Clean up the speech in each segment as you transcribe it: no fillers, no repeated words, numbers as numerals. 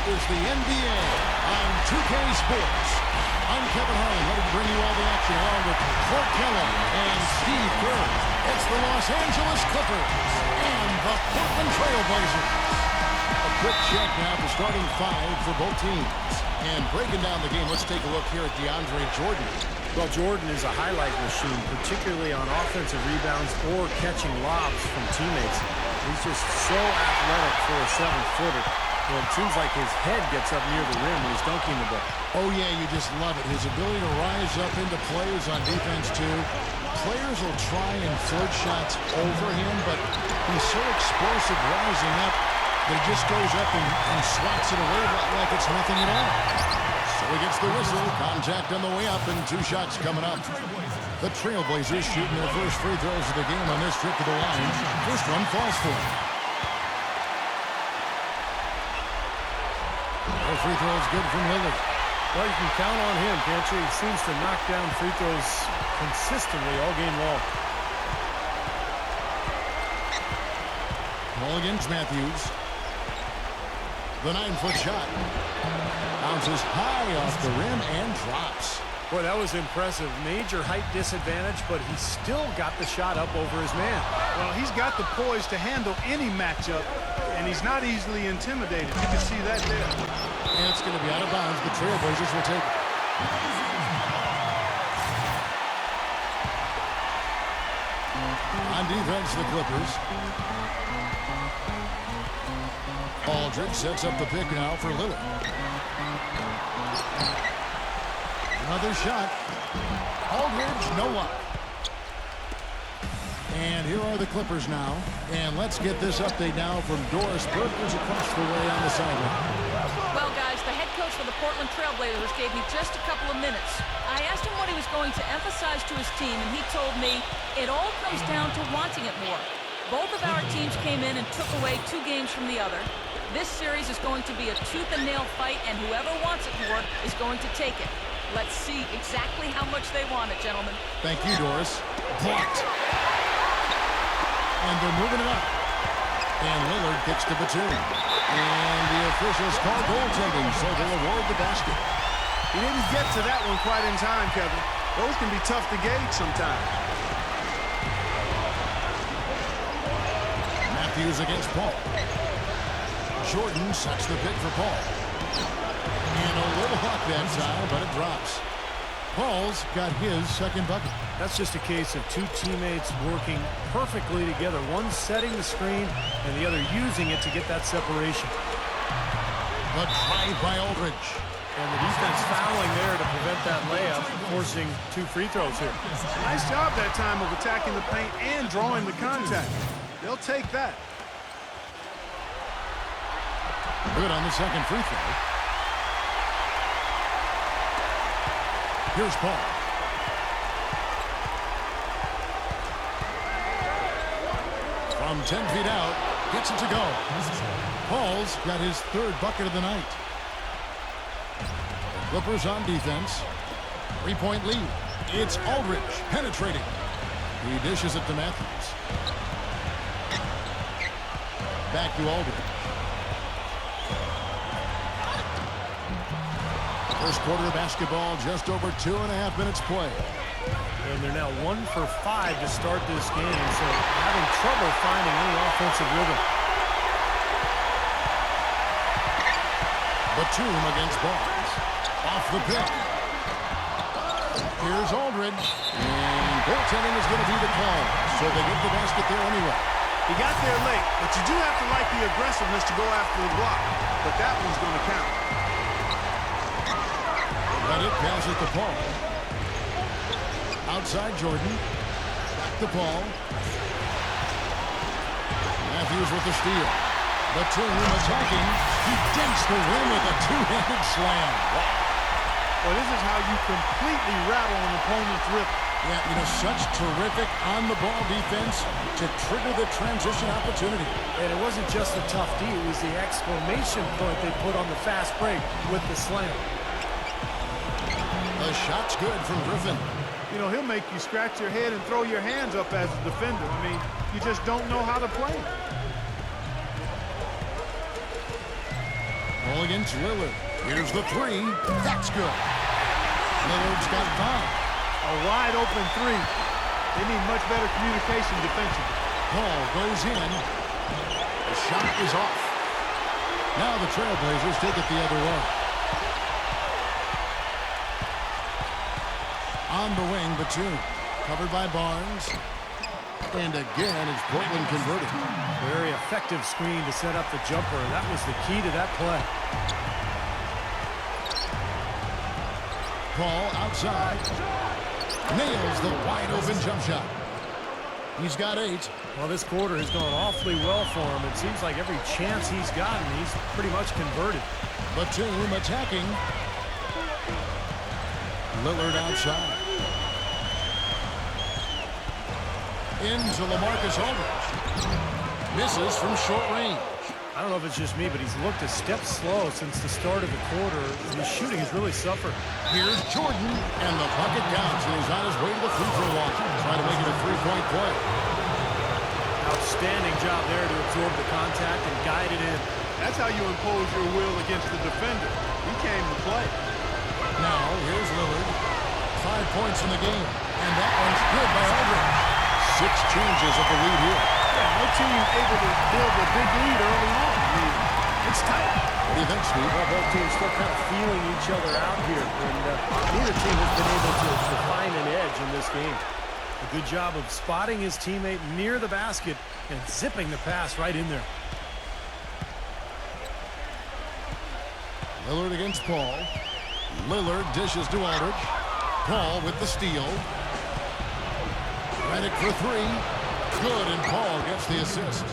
is the NBA on 2K Sports. I'm Kevin Harlan, ready to bring you all the action along with Clark Keller and Steve Kerr. It's the Los Angeles Clippers and the Portland Trail Blazers. A quick check now for starting five for both teams. And breaking down the game, let's take a look here at DeAndre Jordan. Well, Jordan is a highlight machine, particularly on offensive rebounds or catching lobs from teammates. He's just so athletic for a 7-footer. Well, it seems like his head gets up near the rim when he's dunking the ball. Oh, yeah, you just love it. His ability to rise up into plays on defense, too. Players will try and float shots over him, but he's so explosive rising up that he just goes up and swats it away like it's nothing at all. So he gets the whistle. Contact on the way up, and 2 shots coming up. The Trailblazers shooting their first free throws of the game on this trip to the line. First one falls for him. The free throw is good from Lillard. Well, you can count on him, can't you? He seems to knock down free throws consistently all game long. Ball against Matthews. The 9-foot shot. Bounces high off the rim and drops. Boy, that was impressive. Major height disadvantage, but he still got the shot up over his man. Well, he's got the poise to handle any matchup, and he's not easily intimidated. You can see that there. And it's going to be out of bounds. The Trailblazers will take it. On defense, the Clippers. Aldridge sets up the pick now for Lillard. Another shot. Aldridge, no luck. And here are the Clippers now. And let's get this update now from Doris Burke, who's across the way on the sideline. Well, guys, the head coach for the Portland Trailblazers gave me just a couple of minutes. I asked him what he was going to emphasize to his team, and he told me it all comes down to wanting it more. Both of our teams came in and took away 2 games from the other. This series is going to be a tooth-and-nail fight, and whoever wants it more is going to take it. Let's see exactly how much they want it, gentlemen. Thank you, Doris. Blocked. And they're moving it up. And Lillard kicks the platoon. And the officials call goaltending, so they'll award the basket. He didn't get to that one quite in time, Kevin. Those can be tough to gauge sometimes. Matthews against Paul. Jordan sets the pick for Paul. And a little hawk that time, but it drops. Paul's got his second bucket. That's just a case of 2 teammates working perfectly together. One setting the screen and the other using it to get that separation. The drive by Aldridge. And the defense fouling there to prevent that layup, forcing 2 free throws here. Nice job that time of attacking the paint and drawing the contact. They'll take that. Good on the second free throw. Here's Paul. From 10 feet out, gets it to go. Paul's got his 3rd bucket of the night. The Clippers on defense. 3-point lead. It's Aldridge penetrating. He dishes it to Matthews. Back to Aldridge. First quarter of basketball, just over 2.5 minutes play. And they're now 1 for 5 to start this game, so having trouble finding any offensive rhythm. Batum against Barnes. Off the pick. Here's Aldridge. And goaltending is going to be the call, so they get the basket there anyway. He got there late, but you do have to like the aggressiveness to go after the block. But that one's going to count. But it passes to Paul. Outside Jordan. Back to Paul. Matthews with the steal. Batum attacking. He dinks the rim with a 2-handed slam. Wow. Well, this is how you completely rattle an opponent's rhythm. Yeah, you know, such terrific on-the-ball defense to trigger the transition opportunity. And it wasn't just the tough D, it was the exclamation point they put on the fast break with the slam. The shot's good from Griffin. You know, he'll make you scratch your head and throw your hands up as a defender. I mean, you just don't know how to play. Ball against Lillard. Here's the three. That's good. Lillard's got 5. A wide open three. They need much better communication defensively. Ball goes in. The shot is off. Now the Trailblazers take it the other way. On the wing, Batum. Covered by Barnes. And again, it's Portland converted. Very effective screen to set up the jumper. That was the key to that play. Paul outside. Nails the wide open jump shot. He's got 8. Well, this quarter has gone awfully well for him. It seems like every chance he's gotten, he's pretty much converted. Batum attacking. Lillard outside. Into LaMarcus Aldridge. Misses from short range. I don't know if it's just me, but he's looked a step slow since the start of the quarter. His shooting has really suffered. Here's Jordan, and the bucket counts, and he's on his way to the free throw line, trying to make it a 3-point play. Outstanding job there to absorb the contact and guide it in. That's how you impose your will against the defender. He came to play. Now, here's Lillard. 5 points in the game, and that one's good by Aldridge. 6 changes of the lead here. Yeah, no team able to build a big lead early on. I mean, it's tight. What do you think, Steve? Well, both teams still kind of feeling each other out here, and neither team has been able to find an edge in this game. A good job of spotting his teammate near the basket and zipping the pass right in there. Lillard against Paul. Lillard dishes to Aldridge. Paul with the steal. Redick for 3. Good, and Paul gets the assist.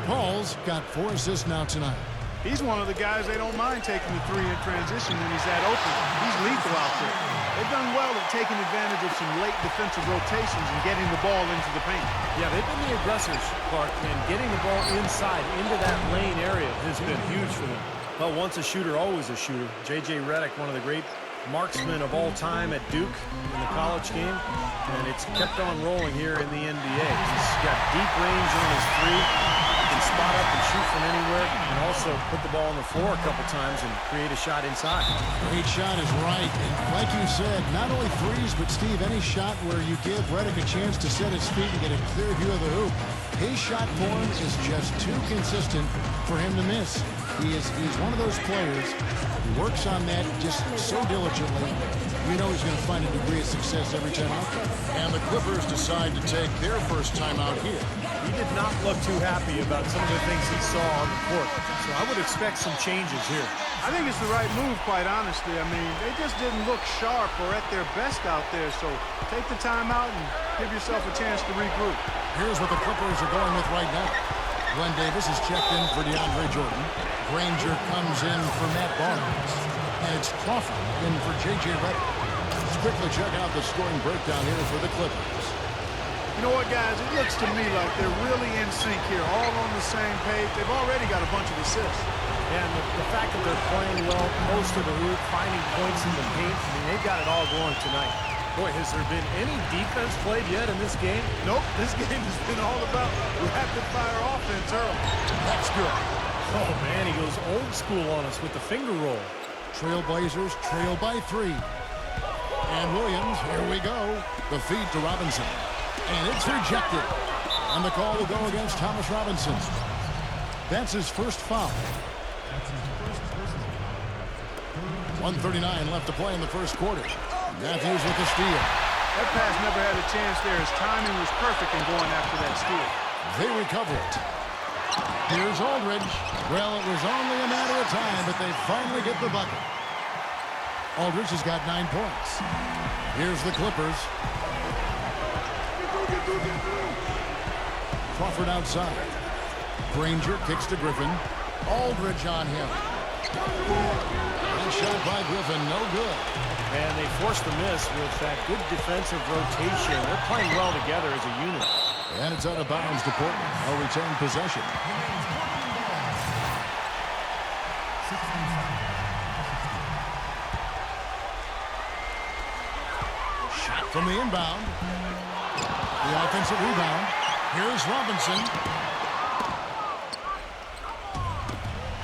Paul's got 4 assists now tonight. He's one of the guys they don't mind taking the 3 in transition when he's that open. He's lethal out there. They've done well at taking advantage of some late defensive rotations and getting the ball into the paint. Yeah, they've been the aggressors, Clark, and getting the ball inside into that lane area has been huge for them. Well, once a shooter, always a shooter. J.J. Redick, one of the great marksmen of all time at Duke in the college game, and it's kept on rolling here in the NBA. He's got deep range on his 3. He can spot up and shoot from anywhere, and also put the ball on the floor a couple times and create a shot inside. Great shot is right, and like you said, not only threes, but Steve, any shot where you give Redick a chance to set his feet and get a clear view of the hoop, his shot form is just too consistent for him to miss. He's one of those players who works on that just so diligently. You know he's going to find a degree of success every time out there. And the Clippers decide to take their first time out here. He did not look too happy about some of the things he saw on the court, so I would expect some changes here. I think it's the right move, quite honestly. I mean, they just didn't look sharp or at their best out there, so take the time out and give yourself a chance to regroup. Here's what the Clippers are going with right now. Glenn Davis is checked in for DeAndre Jordan. Granger comes in for Matt Barnes. And it's Crawford in for J.J. Redick. Let's quickly check out the scoring breakdown here for the Clippers. You know what, guys? It looks to me like they're really in sync here, all on the same page. They've already got a bunch of assists. And the fact that they're playing well, most of the hoop, finding points in the paint, I mean, they've got it all going tonight. Boy, has there been any defense played yet in this game? Nope, this game has been all about rapid-fire offense early. That's good. Oh, man, he goes old school on us with the finger roll. Trailblazers trail by 3. And Williams, here we go. The feed to Robinson. And it's rejected. And the call will go against Thomas Robinson. That's his first foul. 1:39 left to play in the first quarter. Matthews with the steal. That pass never had a chance there. His timing was perfect in going after that steal. They recover it. Here's Aldridge. Well, it was only a matter of time, but they finally get the bucket. Aldridge has got 9 points. Here's the Clippers. Crawford outside. Granger kicks to Griffin. Aldridge on him. Good shot by Griffin, no good. And they forced the miss with that good defensive rotation. They're playing well together as a unit. And it's out of bounds to Portland. They'll retain possession. Shot from the inbound. The offensive rebound. Here's Robinson.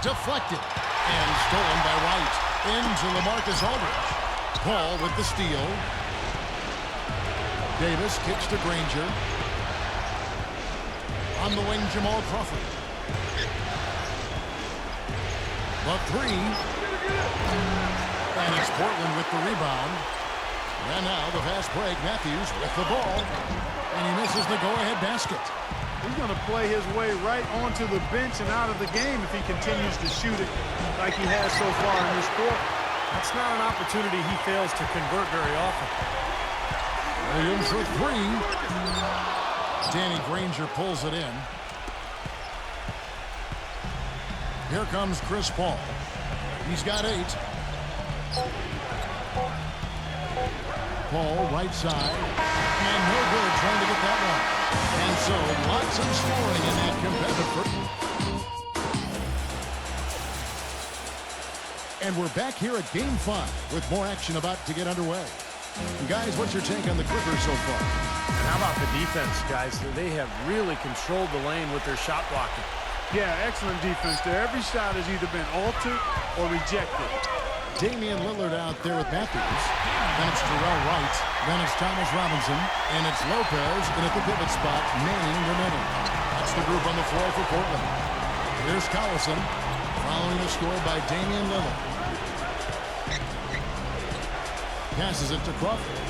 Deflected. And stolen by Wright. Into LaMarcus Aldridge. Paul with the steal. Davis kicks to Granger. On the wing, Jamal Crawford. The three. And it's Portland with the rebound. And now the fast break. Matthews with the ball. And he misses the go-ahead basket. He's going to play his way right onto the bench and out of the game if he continues to shoot it like he has so far in this quarter. That's not an opportunity he fails to convert very often. Williams for three. Danny Granger pulls it in. Here comes Chris Paul. He's got 8. Paul, right side. And no good trying to get that one. And so lots of scoring in that competitive first. And we're back here at Game 5 with more action about to get underway. Guys, what's your take on the Clippers so far? And how about the defense, guys? They have really controlled the lane with their shot blocking. Yeah, excellent defense there. Every shot has either been altered or rejected. Damian Lillard out there with Matthews. Then it's Terrell Wright. Then it's Thomas Robinson. And it's Lopez in at the pivot spot, manning the middle. That's the group on the floor for Portland. Here's Collison, following the score by Damian Lillard. Passes it to Crawford.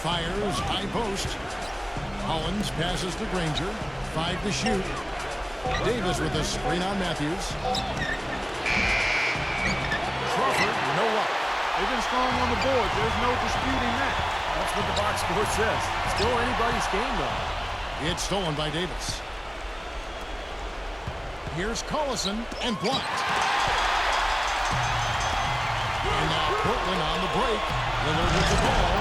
Fires, high post. Hollins passes to Granger. 5 to shoot. Davis with a screen on Matthews. Crawford, no luck. They've been strong on the board. There's no disputing that. That's what the box score says. Still anybody's game, though. It's stolen by Davis. Here's Collison and blocked. And now Portland on the break. Lillard with the ball.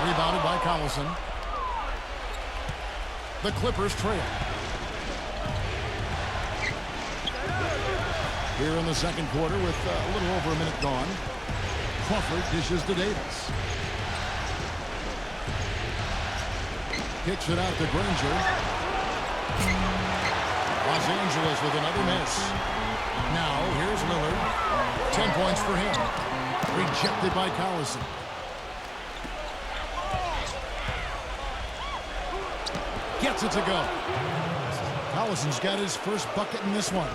Rebounded by Collison. The Clippers trail. Here in the second quarter with a little over a minute gone. Crawford dishes to Davis. Kicks it out to Granger. Los Angeles with another miss. Now here's Lillard. 10 points for him. Rejected by Collison. Gets it to go. Collison's got his first bucket in this one.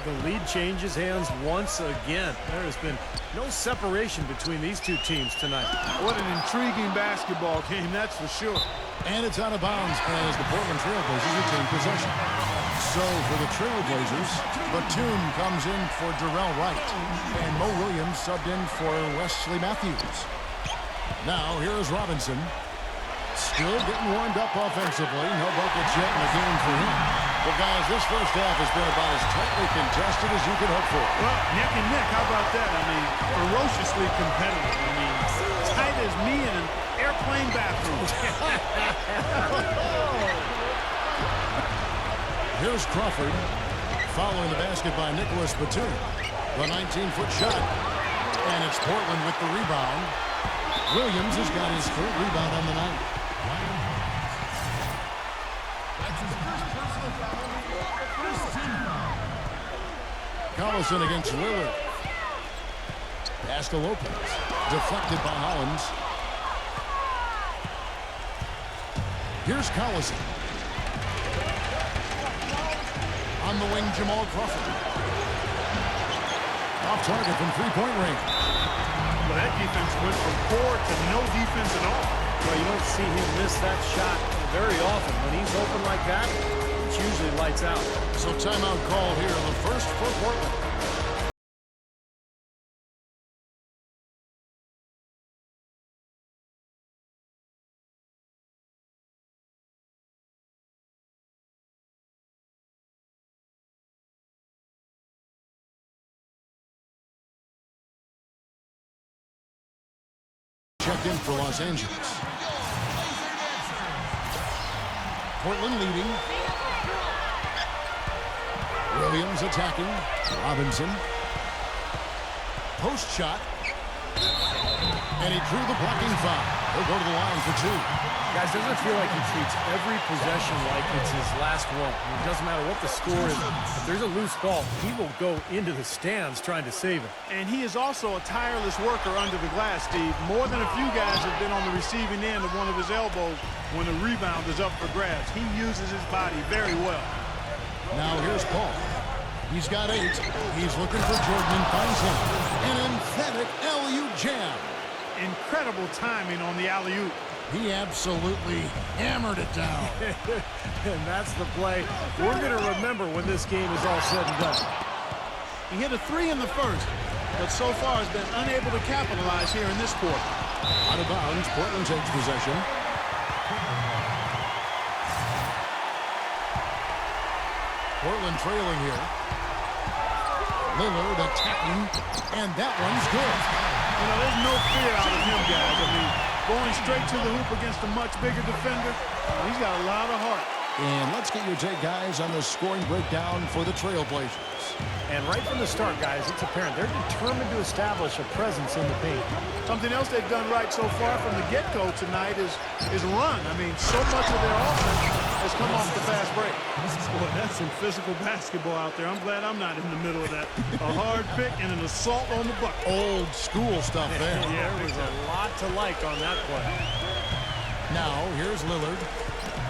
The lead changes hands once again. There has been no separation between these two teams tonight. What an intriguing basketball game, that's for sure. And it's out of bounds as the Portland Trailblazers retain possession. So for the Trailblazers, Batum comes in for Darrell Wright. And Mo Williams subbed in for Wesley Matthews. Now here is Robinson. Still getting warmed up offensively. No buckets yet in the game for him. Well, guys, this first half has been about as tightly contested as you could hope for. Well, neck and neck, how about that? I mean, ferociously competitive. I mean, tight as me in an airplane bathroom. Here's Crawford, following the basket by Nicholas Batum. The 19-foot shot. And it's Portland with the rebound. Williams has got his third rebound on the night. Collison against Lillard. Pass to Lopez. Deflected by Hollins. Here's Collison. On the wing, Jamal Crawford. Off target from three-point range. Well, that defense went from poor to no defense at all. Well, you don't see him miss that shot very often. When he's open like that, it's usually lights out. So timeout call here, the first for Portland. Checked in for Los Angeles. Portland leading. Williams attacking. Robinson. Post shot. And he drew the blocking foul. He'll go to the line for 2. Guys, doesn't it feel like he treats every possession like it's his last one? I mean, it doesn't matter what the score is. If there's a loose ball, he will go into the stands trying to save it. And he is also a tireless worker under the glass, Steve. More than a few guys have been on the receiving end of one of his elbows when the rebound is up for grabs. He uses his body very well. Now here's Paul. He's got 8. He's looking for Jordan and finds him. An emphatic alley-oop jam. Incredible timing on the alley-oop. He absolutely hammered it down. And that's the play we're going to remember when this game is all said and done. He hit a 3 in the first, but so far has been unable to capitalize here in this quarter. Out of bounds, Portland takes possession. Portland trailing here. Lillard attacking, and that one's good. You know, there's no fear out of him, guys. I mean, going straight to the hoop against a much bigger defender, he's got a lot of heart. And let's get your take, guys, on the scoring breakdown for the Trailblazers. And right from the start, guys, it's apparent they're determined to establish a presence in the paint. Something else they've done right so far from the get-go tonight is run. I mean, so much of their offense has come off the fast break. Boy, that's some physical basketball out there. I'm glad I'm not in the middle of that. A hard pick and an assault on the bucket. Old school stuff there. Yeah, there was a lot to like on that play. Now, here's Lillard.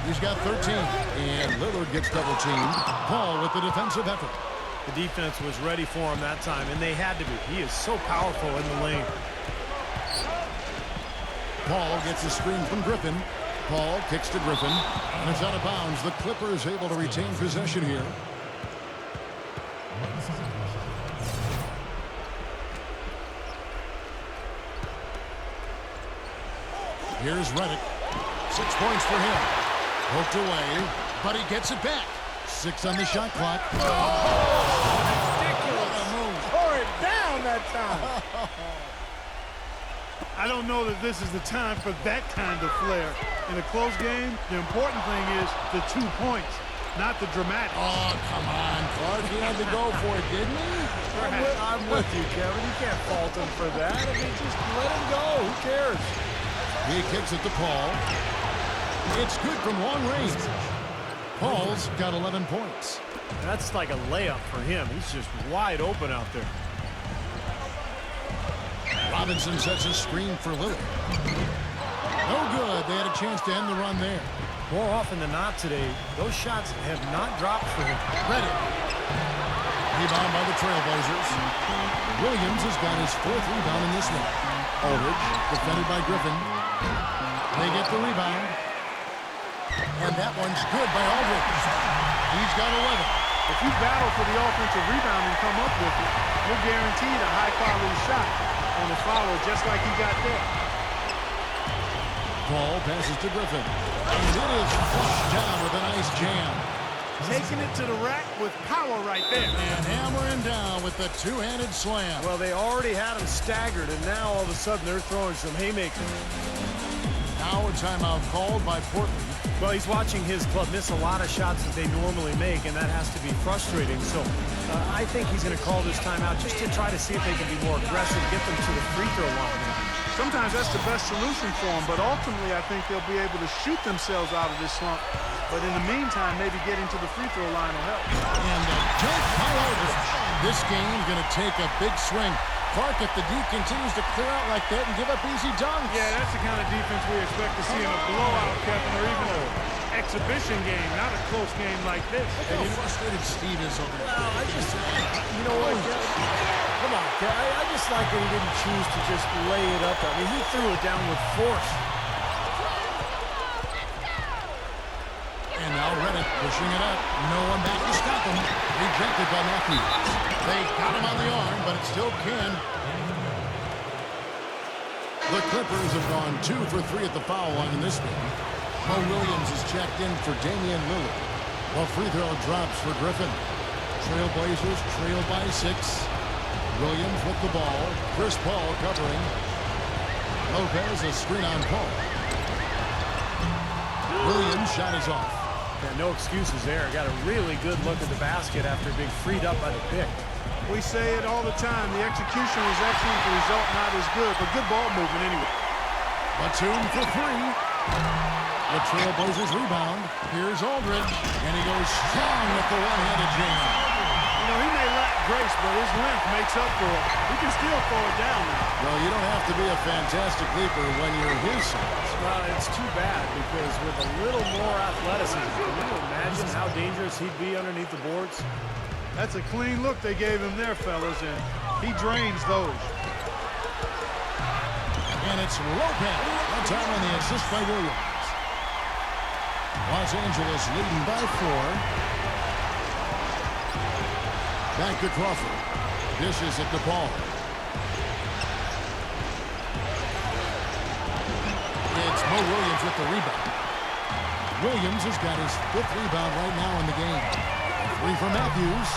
He's got 13, and Lillard gets double-teamed. Paul with the defensive effort. The defense was ready for him that time, and they had to be. He is so powerful in the lane. Paul gets a screen from Griffin. Paul kicks to Griffin, and it's out of bounds. The Clippers able to retain possession here. Here's Redick. 6 points for him. Poked away, but he gets it back. 6 on the shot clock. Ridiculous. Tore it down that time. I don't know that this is the time for that kind of flair. In a close game, the important thing is the 2 points, not the dramatic. Oh, come on, Clark. He had to go for it, didn't he? I'm with you, Kevin. You can't fault him for that. I mean, just let him go. Who cares? He kicks it to Paul. It's good from long range. Paul's got 11 points. That's like a layup for him. He's just wide open out there. Robinson sets a screen for Lillard. No good. They had a chance to end the run there. More often than not today, those shots have not dropped for him. Redick. Rebound by the Trailblazers. Williams has got his 4th rebound in this one. Aldridge, defended by Griffin. They get the rebound. And that one's good by Aldridge. He's got 11. If you battle for the offensive rebound and come up with it, you're guaranteed a high-quality shot on the follow, just like he got there. Paul passes to Griffin. And it is flushed down with a nice jam. Taking it to the rack with power right there. And hammering down with the two-handed slam. Well, they already had him staggered, and now all of a sudden they're throwing some haymakers. Now a timeout called by Portland. Well, he's watching his club miss a lot of shots that they normally make, and that has to be frustrating. So I think he's going to call this timeout just to try to see if they can be more aggressive, get them to the free throw line. Sometimes that's the best solution for them, but ultimately I think they'll be able to shoot themselves out of this slump. But in the meantime, maybe getting to the free throw line will help. And a dunk by Aldridge. This game's going to take a big swing. Clark, if the D continues to clear out like that and give up easy dunks. Yeah, that's the kind of defense we expect to see in a blowout, Kevin, or even an exhibition game, not a close game like this. Look how frustrated Steve is over there. Well, you know what, come on, I just like that he didn't choose to just lay it up. I mean, he threw it down with force. And now Redick pushing it up. No one back to stop him. Rejected by Matthews. They got him on the arm, but it still can. The Clippers have gone 2 for 3 at the foul line in this game. Mo Williams is checked in for Damian Lillard. While free throw drops for Griffin. Trailblazers trail by 6. Williams with the ball. Chris Paul covering. Lopez a screen on Paul. Williams shot is off. Yeah, no excuses there. Got a really good look at the basket after being freed up by the pick. We say it all the time. The execution was excellent, the result not as good, but good ball movement anyway. Batum for three. The Trailblazers rebound. Here's Aldridge, and he goes strong with the one-handed jam. You know, he may lack grace, but his length makes up for it. He can still throw it down now. Well, you don't have to be a fantastic leaper when you're his size. Well, it's too bad because with a little more athleticism, can you imagine how dangerous he'd be underneath the boards? That's a clean look they gave him there, fellas, and he drains those. And it's Lopez. One time on the assist by Williams. Los Angeles leading by 4. Back to Crawford. Dishes it to Paul. It's Mo Williams with the rebound. Williams has got his 5th rebound right now in the game. A 3 for Matthews.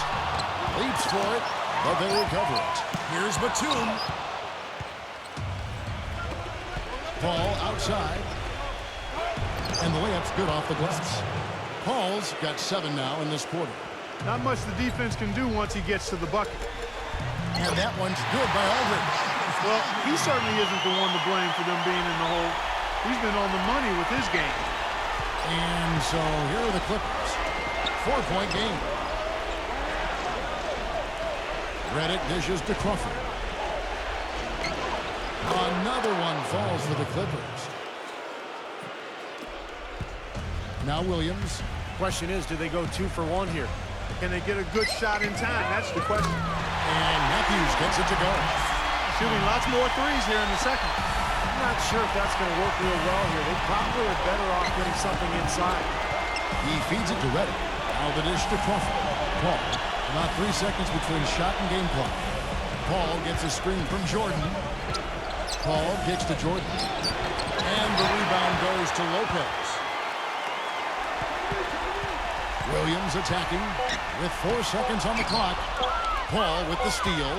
Leaps for it, but they recover it. Here's Batum. Paul outside. And the layup's good off the glass. Paul's got 7 now in this quarter. Not much the defense can do once he gets to the bucket. And that one's good by Aldridge. Well, he certainly isn't the one to blame for them being in the hole. He's been on the money with his game. And so here are the Clippers. 4-point game. Reddick dishes to Crawford. Another one falls for the Clippers. Now Williams. Question is, do they go 2 for 1 here? Can they get a good shot in time? That's the question. And Matthews gets it to go. Shooting lots more threes here in the second. I'm not sure if that's going to work real well here. They probably are better off getting something inside. He feeds it to Reddick. Now the dish to Crawford. Paul. About 3 seconds between shot and game clock. Paul gets a screen from Jordan. Paul kicks to Jordan. And the rebound goes to Lopez. Williams attacking with 4 seconds on the clock. Paul with the steal.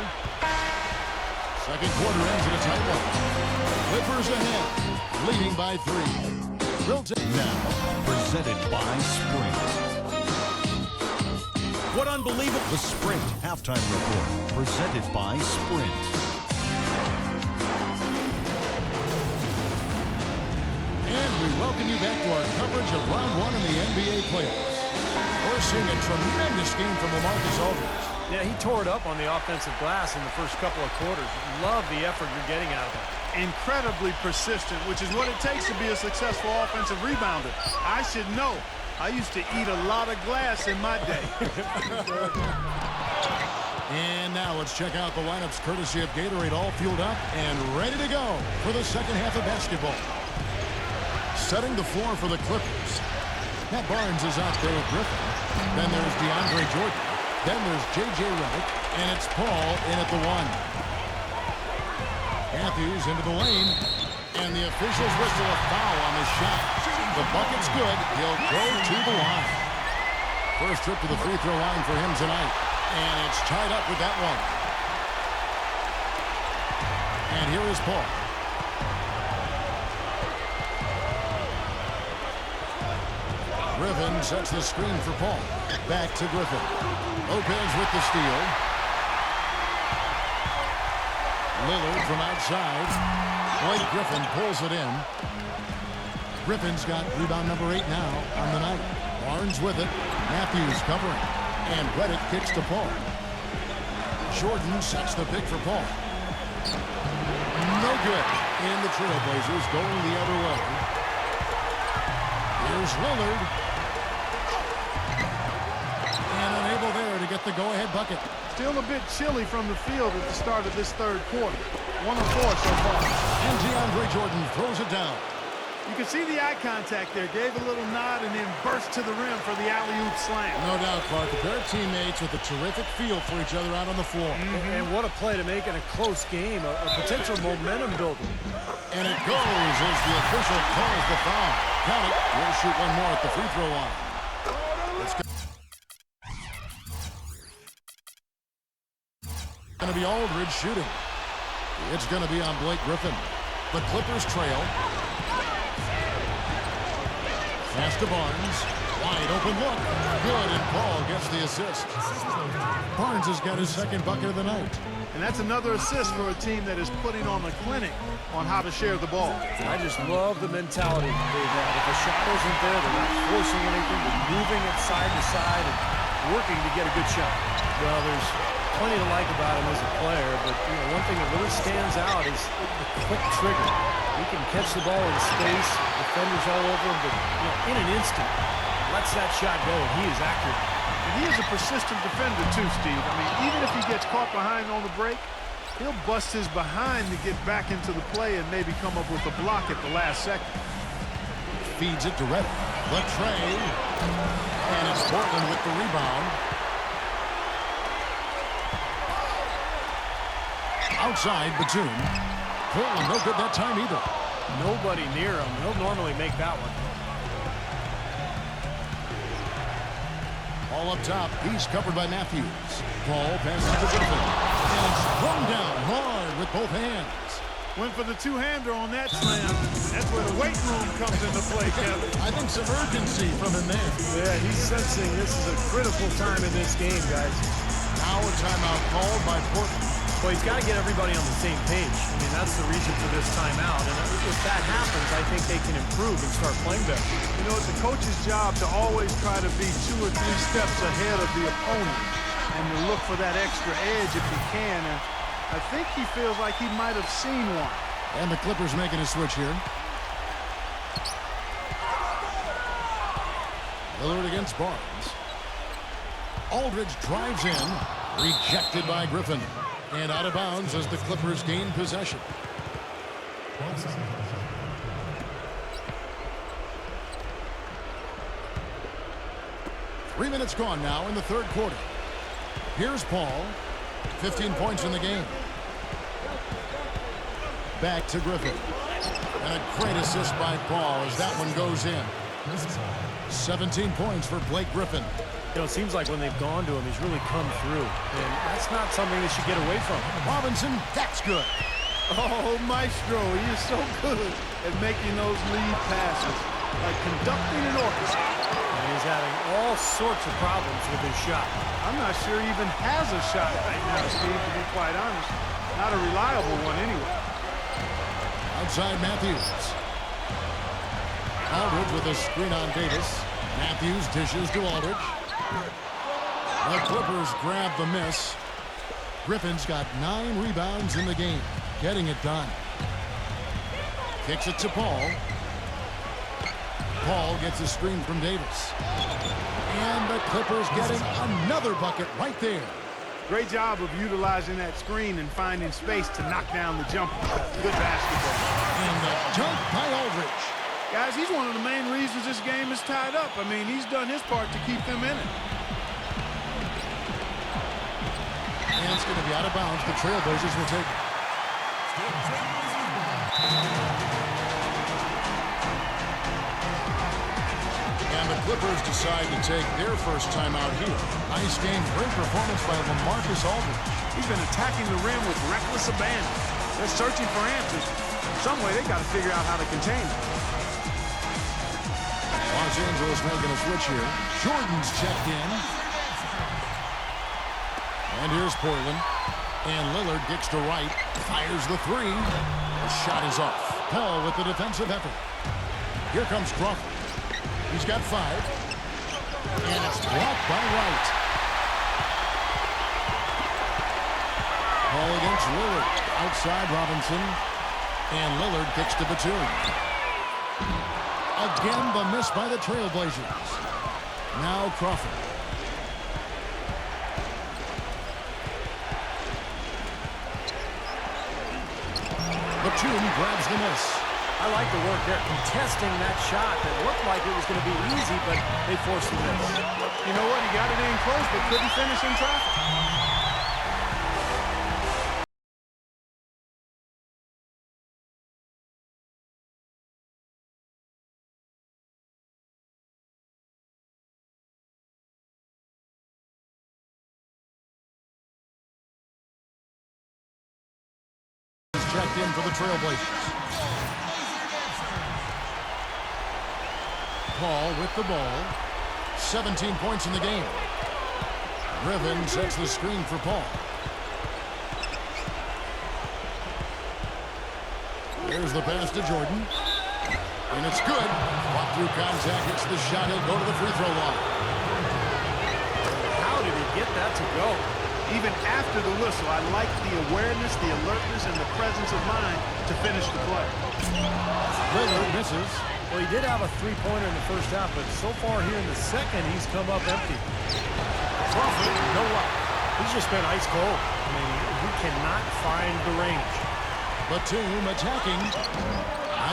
Second quarter ends in a tight one. Clippers ahead, leading by 3. Now, presented by Sprint. What unbelievable! The Sprint Halftime Report, presented by Sprint. And we welcome you back to our coverage of Round 1 in the NBA playoffs. We're seeing a tremendous game from LaMarcus Aldridge. Yeah, he tore it up on the offensive glass in the first couple of quarters. Love the effort you're getting out of him. Incredibly persistent, which is what it takes to be a successful offensive rebounder. I should know. I used to eat a lot of glass in my day. And now let's check out the lineups courtesy of Gatorade, all fueled up and ready to go for the second half of basketball. Setting the floor for the Clippers. Matt Barnes is out there with Griffin. Then there's DeAndre Jordan. Then there's J.J. Redick. And it's Paul in at the 1. Matthews into the lane. And the officials whistle a foul on the shot. The bucket's good. He'll go to the line. First trip to the free throw line for him tonight. And it's tied up with that one. And here is Paul. Griffin sets the screen for Paul. Back to Griffin. Lopez with the steal. Lillard from outside. Blake Griffin pulls it in. Griffin's got rebound number 8 now on the night. Barnes with it. Matthews covering. And Redick kicks to Paul. Jordan sets the pick for Paul. No good. And the Trailblazers going the other way. Here's Lillard. And unable there to get the go-ahead bucket. Still a bit chilly from the field at the start of this third quarter. 1 of 4 so far. And DeAndre Jordan throws it down. You can see the eye contact there. Gave a little nod and then burst to the rim for the alley-oop slam. No doubt, Clark. A pair of teammates with a terrific feel for each other out on the floor. And what a play to make in a close game, a potential momentum builder. And it goes as the official calls the foul. Count it. We'll shoot one more at the free throw line. It's going to be Aldridge shooting. It's going to be on Blake Griffin. The Clippers trail. Pass to Barnes. Wide open look. Good, and Paul gets the assist. Barnes has got his second bucket of the night. And that's another assist for a team that is putting on a clinic on how to share the ball. I just love the mentality they've had. If a shot isn't there, they're not forcing anything. They're moving it side to side and working to get a good shot. Well, there's plenty to like about him as a player, but one thing that really stands out is the quick trigger. He can catch the ball in space, defenders all over him, but in an instant, lets that shot go, and he is accurate. And he is a persistent defender too, Steve. I mean, even if he gets caught behind on the break, he'll bust his behind to get back into the play and maybe come up with a block at the last second. Feeds it to Reddick. The tray. And it's Portland with the rebound. Outside, Batum. Portland no good that time either. Nobody near him. He'll normally make that one. All up top. He's covered by Matthews. Paul passes to Griffin. And sprung down hard with both hands. Went for the two-hander on that slam. That's where the weight room comes into play, Kevin. I think some urgency from him there. Yeah, he's sensing this is a critical time in this game, guys. Now a timeout called by Portland. Well, he's got to get everybody on the same page. I mean, that's the reason for this timeout. And if that happens, I think they can improve and start playing better. You know, it's the coach's job to always try to be 2 or 3 steps ahead of the opponent and to look for that extra edge if he can. And I think he feels like he might have seen one. And the Clippers making a switch here. Lillard against Barnes. Aldridge drives in. Rejected by Griffin. And out of bounds as the Clippers gain possession. Three minutes gone now in the third quarter. Here's Paul. 15 points in the game. Back to Griffin. And a great assist by Paul as that one goes in. 17 points for Blake Griffin. It seems like when they've gone to him, he's really come through. And that's not something they should get away from. Robinson, that's good. Oh, Maestro, he is so good at making those lead passes, like conducting an orchestra. And he's having all sorts of problems with his shot. I'm not sure he even has a shot right now, Steve, to be quite honest. Not a reliable one anyway. Outside Matthews. Aldridge with a screen on Davis. Matthews dishes to Aldridge. The Clippers grab the miss. Griffin's got 9 rebounds in the game. Getting it done. Kicks it to Paul. Paul gets a screen from Davis. And the Clippers getting another bucket right there. Great job of utilizing that screen and finding space to knock down the jumper. Good basketball. And the dunk by Aldridge. Guys, he's one of the main reasons this game is tied up. I mean, he's done his part to keep them in it. And it's going to be out of bounds. The Trailblazers will take it. And the Clippers decide to take their first time out here. Nice game. Great performance by LaMarcus Aldridge. He's been attacking the rim with reckless abandon. They're searching for answers. Some way, they got to figure out how to contain him. Los Angeles making a switch here. Jordan's checked in. And here's Portland. And Lillard kicks to right. Fires the three. The shot is off. Paul with the defensive effort. Here comes Crawford. He's got 5. And it's blocked by Wright. Paul against Lillard. Outside Robinson. And Lillard kicks to Batum. Again, the miss by the Trailblazers. Now Crawford. Batum grabs the miss. I like the work there, contesting that shot that looked like it was going to be easy, but they forced the miss. You know what? He got it in close, but couldn't finish in traffic. Checked in for the Trailblazers. Paul with the ball. 17 points in the game. Griffin sets the screen for Paul. Here's the pass to Jordan. And it's good. Walk through contact, hits the shot. He'll go to the free throw line. How did he get that to go? Even after the whistle, I like the awareness, the alertness, and the presence of mind to finish the play. Lillard misses. Well, he did have a three-pointer in the first half, but so far here in the second, he's come up empty. Crawford, no luck. He's just been ice cold. I mean, he cannot find the range. Batum attacking.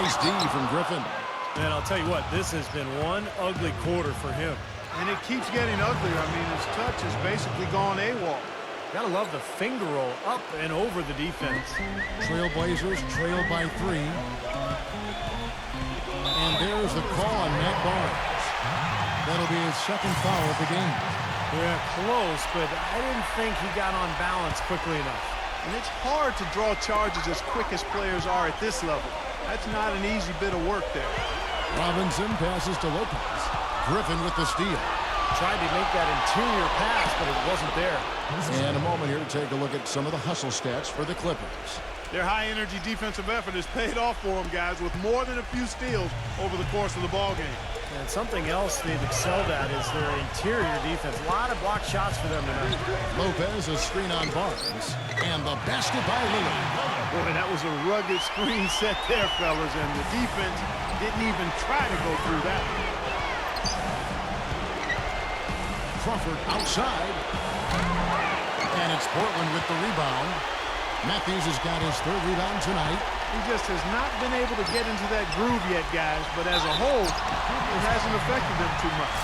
Nice D from Griffin. Man, I'll tell you what, this has been one ugly quarter for him. And it keeps getting uglier. I mean, his touch has basically gone AWOL. Gotta love the finger roll up and over the defense. Trailblazers trail by 3. And there's the call on Matt Barnes. That'll be his second foul of the game. Yeah, close, but I didn't think he got on balance quickly enough. And it's hard to draw charges as quick as players are at this level. That's not an easy bit of work there. Robinson passes to Lopez. Griffin with the steal. Tried to make that interior pass, but it wasn't there. And a moment here to take a look at some of the hustle stats for the Clippers. Their high-energy defensive effort has paid off for them, guys, with more than a few steals over the course of the ballgame. And something else they've excelled at is their interior defense. A lot of blocked shots for them tonight. Lopez, a screen on Barnes. And the basket by Lillard. Boy, that was a rugged screen set there, fellas, and the defense didn't even try to go through that. Crawford outside. And it's Portland with the rebound. Matthews has got his third rebound tonight. He just has not been able to get into that groove yet, guys, but as a whole, it hasn't affected them too much.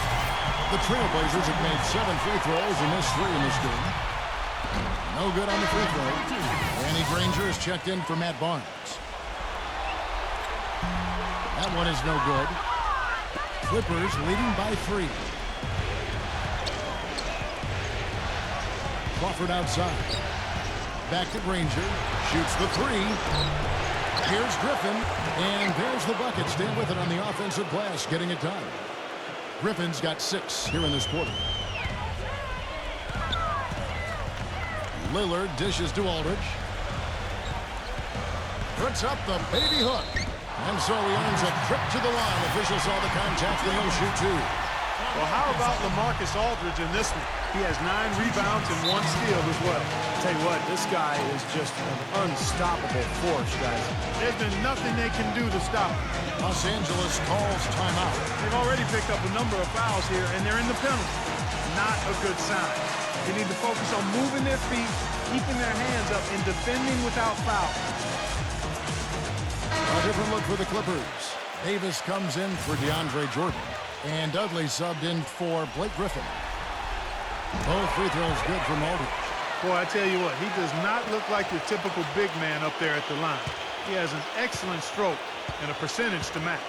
The Trailblazers have made 7 free throws and missed 3 in this game. No good on the free throw. Danny Granger is checked in for Matt Barnes. That one is no good. Clippers leading by 3. Crawford outside. Back to Granger. Shoots the 3. Here's Griffin. And there's the bucket. Stay with it on the offensive glass, getting it done. Griffin's got 6 here in this quarter. Lillard dishes to Aldridge. Puts up the baby hook. And so he earns a trip to the line. Officials saw the contact. They will shoot 2. Well, how about LaMarcus Aldridge in this one? He has 9 rebounds and 1 steal as well. Tell you what, this guy is just an unstoppable force, guys. There's been nothing they can do to stop him. Los Angeles calls timeout. They've already picked up a number of fouls here, and they're in the penalty. Not a good sign. They need to focus on moving their feet, keeping their hands up, and defending without foul. A different look for the Clippers. Davis comes in for DeAndre Jordan. And Dudley subbed in for Blake Griffin. Both free throws good from Aldridge. Boy, I tell you what, he does not look like your typical big man up there at the line. He has an excellent stroke and a percentage to match.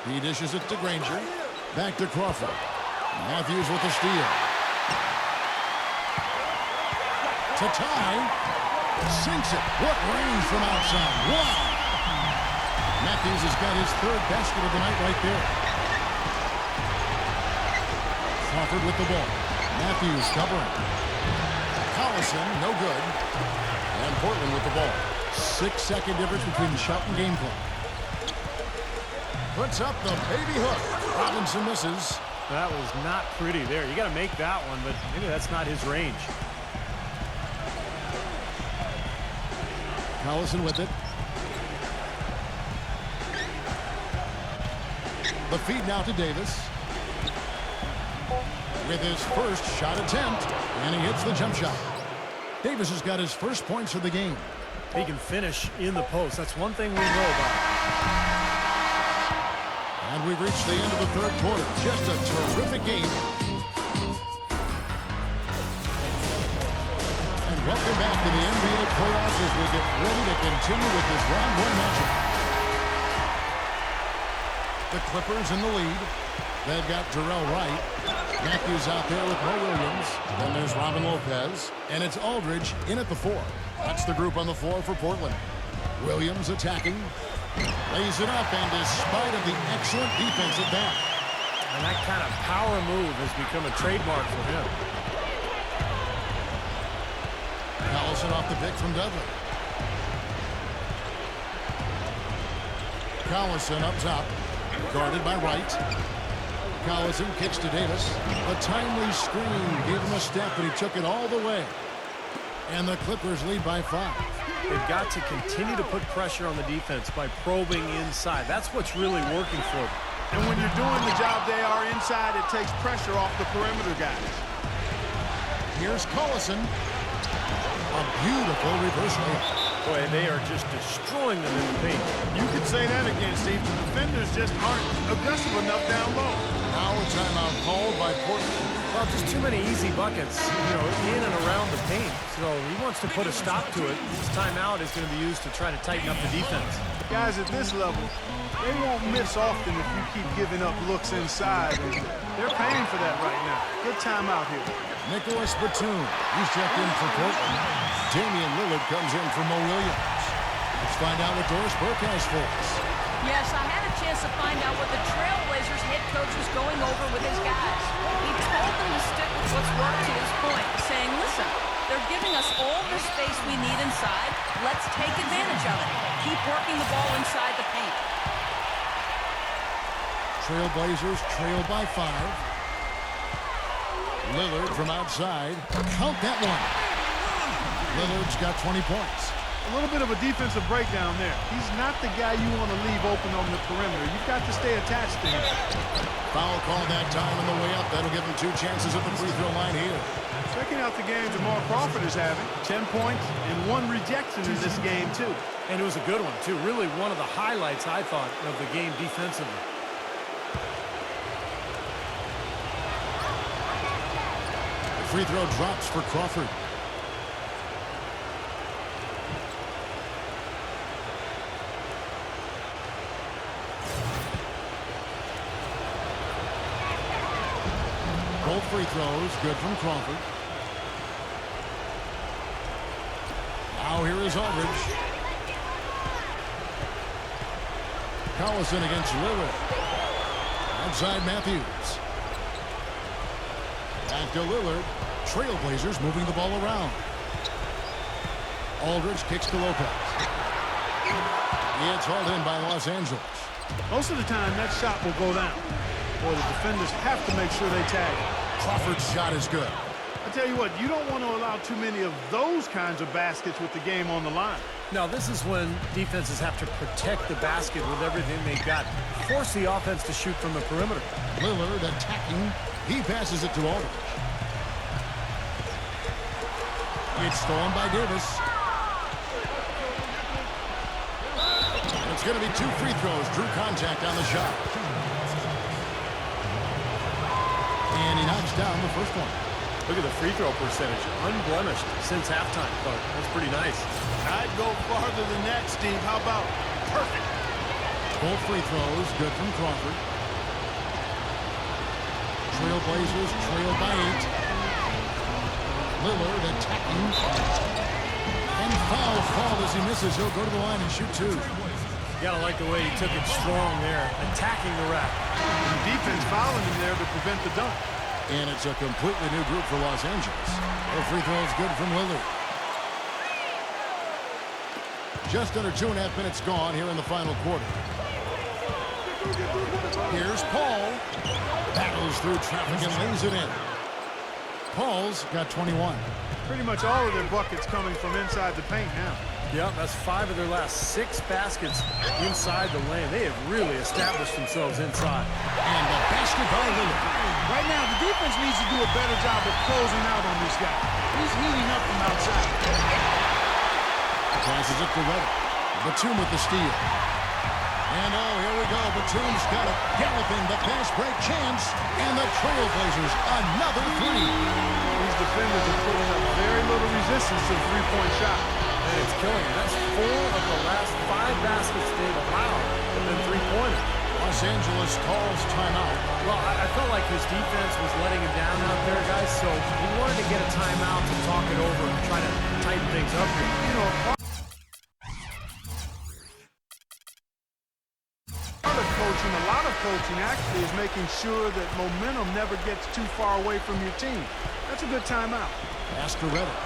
He dishes it to Granger. Back to Crawford. Matthews with the steal. To tie. Sinks it. What range from outside. Wow. Matthews has got his 3rd basket of the night right there. Crawford with the ball. Matthews covering. Collison, no good. And Portland with the ball. 6-second difference between shot and game clock. Puts up the baby hook. Robinson misses. That was not pretty there. You got to make that one, but maybe that's not his range. Collison with it. The feed now to Davis. With his first shot attempt. And he hits the jump shot. Davis has got his first points of the game. He can finish in the post. That's one thing we know about him. And we've reached the end of the 3rd quarter. Just a terrific game. And welcome back to the NBA playoffs as we get ready to continue with this round 1 matchup. The Clippers in the lead. They've got Jarrell Wright. Matthews out there with Mo Williams. Then there's Robin Lopez. And it's Aldridge in at the 4. That's the group on the floor for Portland. Williams attacking. Lays it up, and despite of the excellent defense at that. And that kind of power move has become a trademark for him. Collison off the pick from Dudley. Collison up top, guarded by Wright. Collison kicks to Davis. A timely screen gave him a step, but he took it all the way. And the Clippers lead by 5. They've got to continue to put pressure on the defense by probing inside. That's what's really working for them. And when you're doing the job they are inside, it takes pressure off the perimeter guys. Here's Collison. A beautiful reverse layup. Boy, they are just destroying them in the paint. You could say that again, Steve. The defenders just aren't aggressive enough down low. Now a timeout called by Portland. Well, just too many easy buckets, in and around the paint. So he wants to put a stop to it. This timeout is going to be used to try to tighten up the defense. Guys at this level, they won't miss often if you keep giving up looks inside. And they're paying for that right now. Good timeout here. Nicholas Batum. He's checked in for Portland. Damian Lillard comes in for Mo Williams. Let's find out what Doris Burke has for us. Yes, I had a chance to find out what the Trailblazers head coach was going over with his guys. He told them to stick with what's worked to this point, saying, listen, they're giving us all the space we need inside. Let's take advantage of it. Keep working the ball inside the paint. Trailblazers trail by 5. Lillard from outside. Count that one. Lillard's got 20 points. A little bit of a defensive breakdown there. He's not the guy you want to leave open on the perimeter. You've got to stay attached to him. Foul call that time on the way up. That'll give him 2 chances at the free throw line here. Checking out the game Jamal Crawford is having. 10 points and 1 rejection in this game, too. And it was a good one, too. Really one of the highlights, I thought, of the game defensively. The free throw drops for Crawford. Both free throws good from Crawford. Now here is Aldridge. Collison against Lillard. Outside Matthews. Back to Lillard. Trailblazers moving the ball around. Aldridge kicks to Lopez. It's hauled in by Los Angeles. Most of the time, that shot will go down. Boy, the defenders have to make sure they tag it. Crawford's shot is good. I tell you what, you don't want to allow too many of those kinds of baskets with the game on the line. Now, this is when defenses have to protect the basket with everything they've got. Force the offense to shoot from the perimeter. Lillard attacking. He passes it to Aldridge. It's stolen by Davis. It's going to be 2 free throws. Drew contact on the shot. And he knocks down the first one. Look at the free throw percentage. Unblemished since halftime, Clark. That's pretty nice. I'd go farther than that, Steve. How about perfect? Both free throws good from Crawford. Trailblazers trail by 8. Lillard attacking. And foul called as he misses. He'll go to the line and shoot 2. You gotta like the way he took it strong there, attacking the rack. And the defense fouling him there to prevent the dunk. And it's a completely new group for Los Angeles. The free throw is good from Lillard. Just under 2.5 minutes gone here in the final quarter. Here's Paul. Battles through traffic and lays it in. Paul's got 21. Pretty much all of their buckets coming from inside the paint now. Yep, that's 5 of their last 6 baskets inside the lane. They have really established themselves inside. And the basket by Lillard. Right now, the defense needs to do a better job of closing out on this guy. He's heating up from outside. Passes it to Reddick. Batum with the steal. And oh, here we go. Batum's got it. Galloping the fast break chance. And the Trailblazers, another 3. These defenders are putting up very little resistance to the three-point shot. And it's killing them. That's 4 of the last 5 baskets they've allowed have been three-pointers. Los Angeles calls timeout. Well, I felt like his defense was letting him down out there, guys, so he wanted to get a timeout to talk it over and try to tighten things up here. You know, coaching actually is making sure that momentum never gets too far away from your team. That's a good timeout. Pass to Reddick.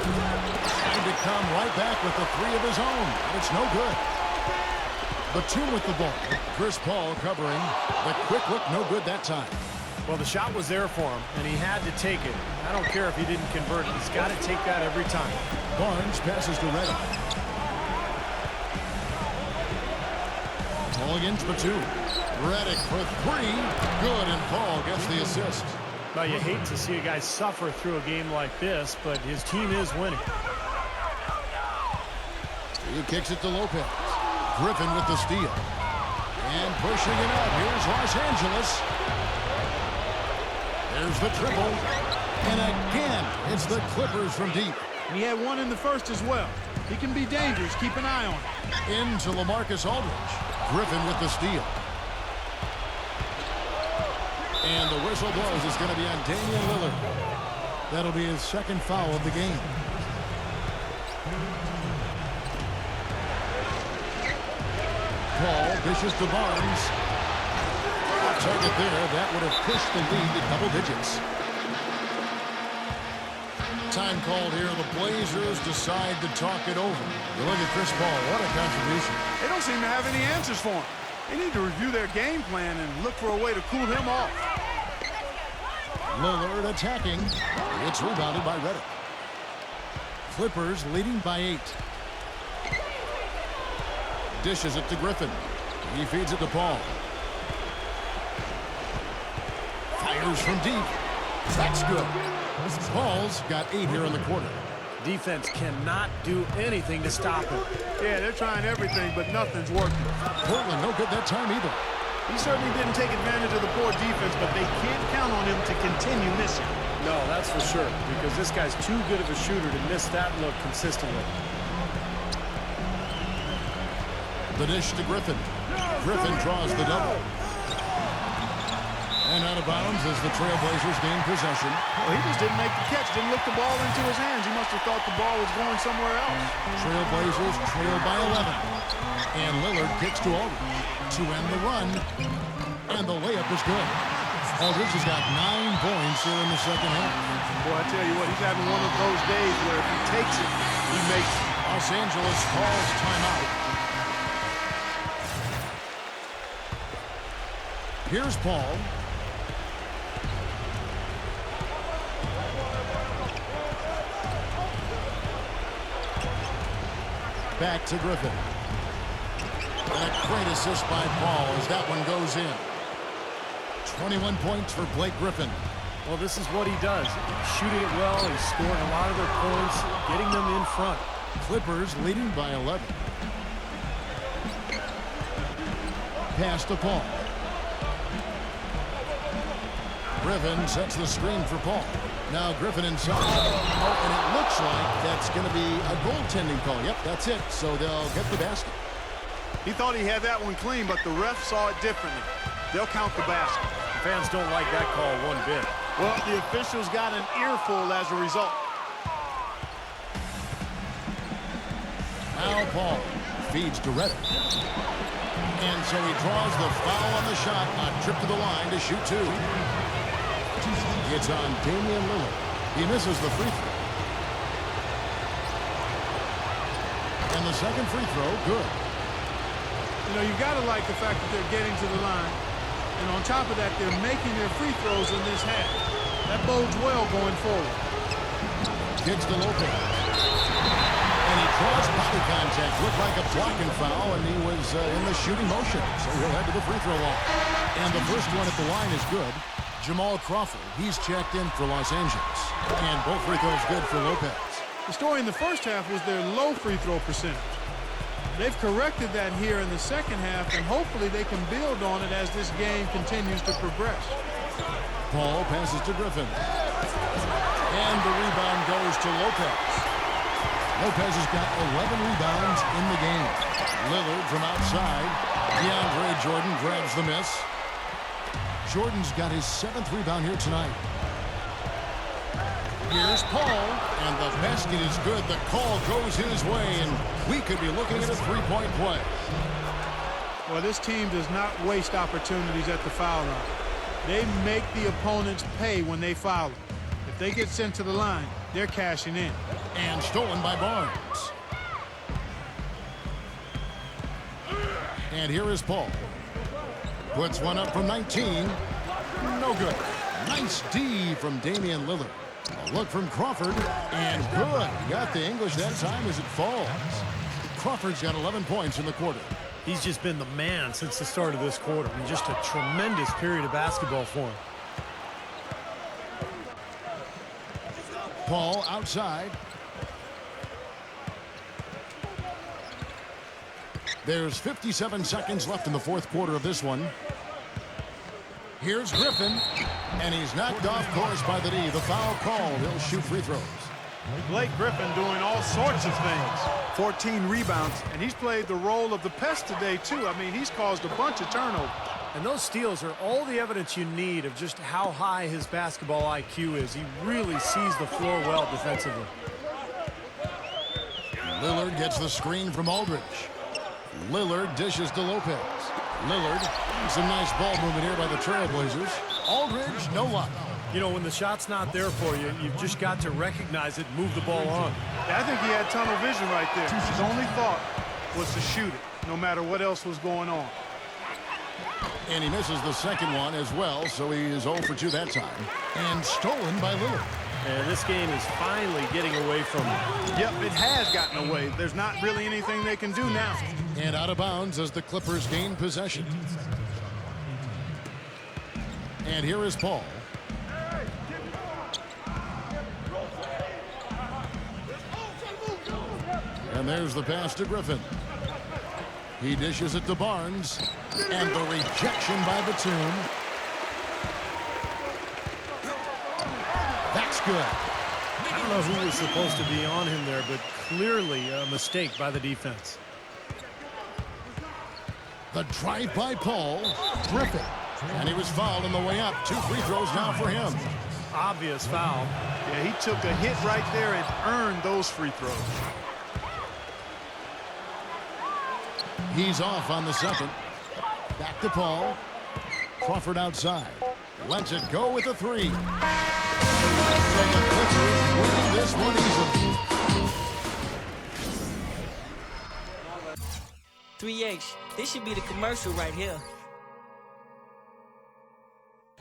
Trying to come right back with the three of his own. It's no good. Batum with the ball. Chris Paul covering. The quick look, no good that time. Well, the shot was there for him, and he had to take it. I don't care if he didn't convert it. He's got to take that every time. Barnes passes to Reddick. Paul against Batum. Reddick for three. Good, and Paul gets the assist. Now, you hate to see a guy suffer through a game like this, but his team is winning. He kicks it to Lopez. Griffin with the steal. And pushing it up. Here's Los Angeles. There's the triple. And again, it's the Clippers from deep. And he had one in the first as well. He can be dangerous. Keep an eye on him. Into LaMarcus Aldridge. Griffin with the steal. And the whistle blows. It's going to be on Damian Lillard. That'll be his second foul of the game. Paul dishes to Barnes. Target there. That would have pushed the lead to double digits. Time called here. The Blazers decide to talk it over. You look at Chris Paul. What a contribution. They don't seem to have any answers for him. They need to review their game plan and look for a way to cool him off. Lillard attacking. It's rebounded by Reddick. Clippers leading by 8. Dishes it to Griffin. He feeds it to Paul. Fires from deep. That's good. Paul's got 8 here in the quarter. Defense cannot do anything to stop him. Yeah, they're trying everything, but nothing's working. Portland no good that time either. He certainly didn't take advantage of the poor defense, but they can't count on him to continue missing. No, that's for sure, because this guy's too good of a shooter to miss that look consistently. The dish to Griffin. Griffin draws the double. And out of bounds as the Trailblazers gain possession. Well, he just didn't make the catch, didn't look the ball into his hands. He must have thought the ball was going somewhere else. Trailblazers trail by 11. And Lillard kicks to Aldridge to end the run. And the layup is good. Aldridge has got 9 points here in the second half. Boy, I tell you what, he's having one of those days where if he takes it, he makes it. Los Angeles calls timeout. Here's Paul. Back to Griffin. And a great assist by Paul as that one goes in. 21 points for Blake Griffin. Well, this is what he does. He's shooting it well. He's scoring a lot of their points, getting them in front. Clippers leading by 11. Pass to Paul. Griffin sets the screen for Paul. Now Griffin inside. Oh, and it looks like that's going to be a goaltending call. Yep, that's it. So they'll get the basket. He thought he had that one clean, but the ref saw it differently. They'll count the basket. Fans don't like that call one bit. Well, the officials got an earful as a result. Now Paul feeds to Reddick. And so he draws the foul on the shot. A trip to the line to shoot 2. It's on Damian Lillard. He misses the free throw. And the second free throw, good. You know, you got to like the fact that they're getting to the line. And on top of that, they're making their free throws in this half. That bodes well going forward. Kicks to Lopez. And he draws body contact. Looked like a blocking foul, and he was in the shooting motion. So he'll head to the free throw line. And the first one at the line is good. Jamal Crawford, he's checked in for Los Angeles. And both free throws good for Lopez. The story in the first half was their low free throw percentage. They've corrected that here in the second half, and hopefully they can build on it as this game continues to progress. Paul passes to Griffin. And the rebound goes to Lopez. Lopez has got 11 rebounds in the game. Lillard from outside. DeAndre Jordan grabs the miss. Jordan's got his 7th rebound here tonight. Here's Paul, and the basket is good. The call goes his way, and we could be looking at a 3-point play. Well, this team does not waste opportunities at the foul line. They make the opponents pay when they foul them. If they get sent to the line, they're cashing in. And stolen by Barnes. And here is Paul. Puts one up from 19. No good. Nice D from Damian Lillard. A look from Crawford. And good. Got the English that time as it falls. Crawford's got 11 points in the quarter. He's just been the man since the start of this quarter. I mean, just a tremendous period of basketball for him. Paul outside. There's 57 seconds left in the fourth quarter of this one. Here's Griffin, and he's knocked off course by the D. The foul called. He'll shoot free throws. Blake Griffin doing all sorts of things. 14 rebounds, and he's played the role of the pest today, too. I mean, he's caused a bunch of turnovers. And those steals are all the evidence you need of just how high his basketball IQ is. He really sees the floor well defensively. Lillard gets the screen from Aldridge. Lillard dishes to Lopez. Lillard, some nice ball movement here by the Trailblazers. Aldridge, no luck. You know, when the shot's not there for you, you've just got to recognize it and move the ball on. Yeah, I think he had tunnel vision right there. His only thought was to shoot it, no matter what else was going on. And he misses the second one as well, so he is 0 for 2 that time. And stolen by Lillard. And this game is finally getting away from him. Yep, it has gotten away. There's not really anything they can do now. And out of bounds as the Clippers gain possession. And here is Paul. And there's the pass to Griffin. He dishes it to Barnes. And the rejection by Batum. That's good. I don't know who was supposed to be on him there, but clearly a mistake by the defense. The drive by Paul. Griffin. And he was fouled on the way up. 2 free throws now for him. Obvious foul. Yeah, he took a hit right there and earned those free throws. He's off on the second. Back to Paul. Crawford outside. Lets it go with a 3. And the Clippers win this one easily. 3H, this should be the commercial right here.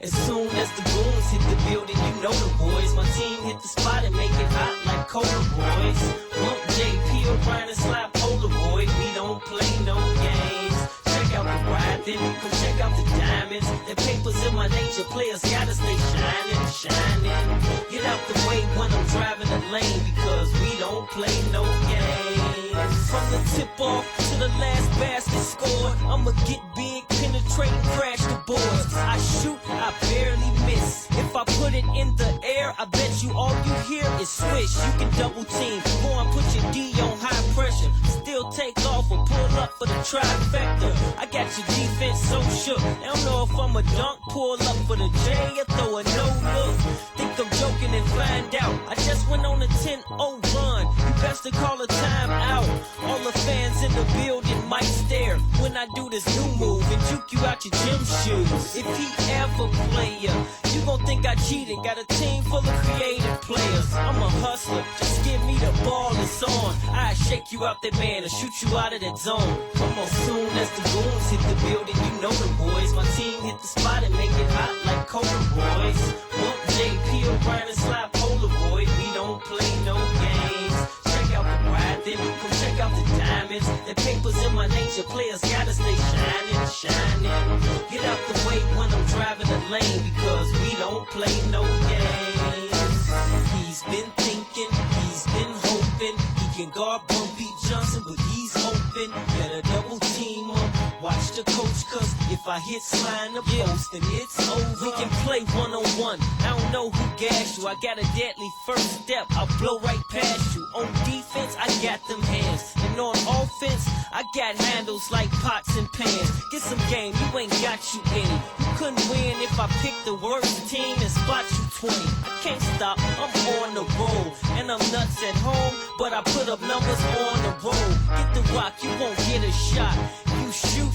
As soon as the goons hit the building, you know the boys. My team hit the spot and make it hot like Cola Boys. Bump JP O'Brien and slap Polaroid. We don't play no games. Check out the ride, then come check out the diamonds. The papers in my nature, players gotta stay shining, shining. Get out the way when I'm driving the lane, because we don't play no games. From the tip-off to the last basket scored, I'ma get big, penetrate, crash the boards. I shoot, I barely miss. If I put it in the air, I bet you all you hear is swish. You can double team, go and put your D on high pressure. Still take off or pull up for the trifecta. I got your defense so shook. I don't know if I'm a dunk, pull up for the J or throw a no look. Think I'm joking and find out. I just went on a 10-0 run. You best to call a time out. All the fans in the building might stare when I do this new move and juke you out your gym shoes. If he ever play ya, you gon' think I cheated. Got a team full of creative players. I'm a hustler, just give me the ball, it's on. I shake you out that man and shoot you out of that zone. Come on, soon as the goons hit the building, you know the boys. My team hit the spot and make it hot like Cola Boys. Bump JP O'Brien and slap Polaroid. We don't play no games. Check out the ride, then come check out the diamonds. The papers in my nature, players gotta stay shining, shining. Get out the way when I'm driving the lane, because we don't play no games. He's been thinking, he's been hoping he can guard Bumpy Johnson, but he's open. Better double team him. Watch the coach, cause if I hit slide the post, then it's over. We can play one-on-one. I don't know who gassed you. I got a deadly first step. I'll blow right past you. On defense, I got them hands. And on offense, I got handles like pots and pans. Get some game, you ain't got you any. You couldn't win if I picked the worst team and spot you 20. I can't stop, I'm on the roll. And I'm nuts at home, but I put up numbers on the road. Get the rock, you won't get a shot. You shoot,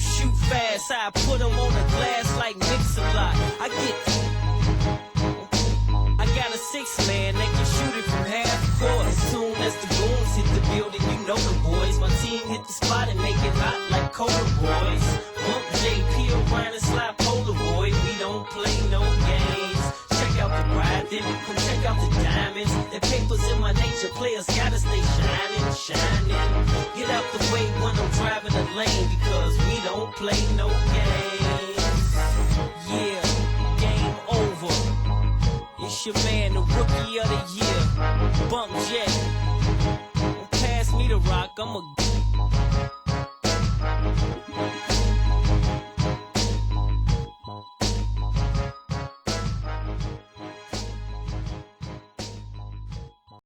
fast. I put them on the glass like Mix-a-Lot. I got a 6-man that can shoot it from half court. As soon as the goons hit the building, you know the boys. My team hit the spot and make it hot like Cola Boys. Bump JP around and slap Polaroid. We don't play no games. Check out the ride, then come check out the diamonds. The papers in my nature, players gotta stay shining, shining. Get out the way when I'm driving the lane, because we don't play no games. Yeah, game over. It's your man, the rookie of the year, Bump J. Don't pass me the rock, I'm a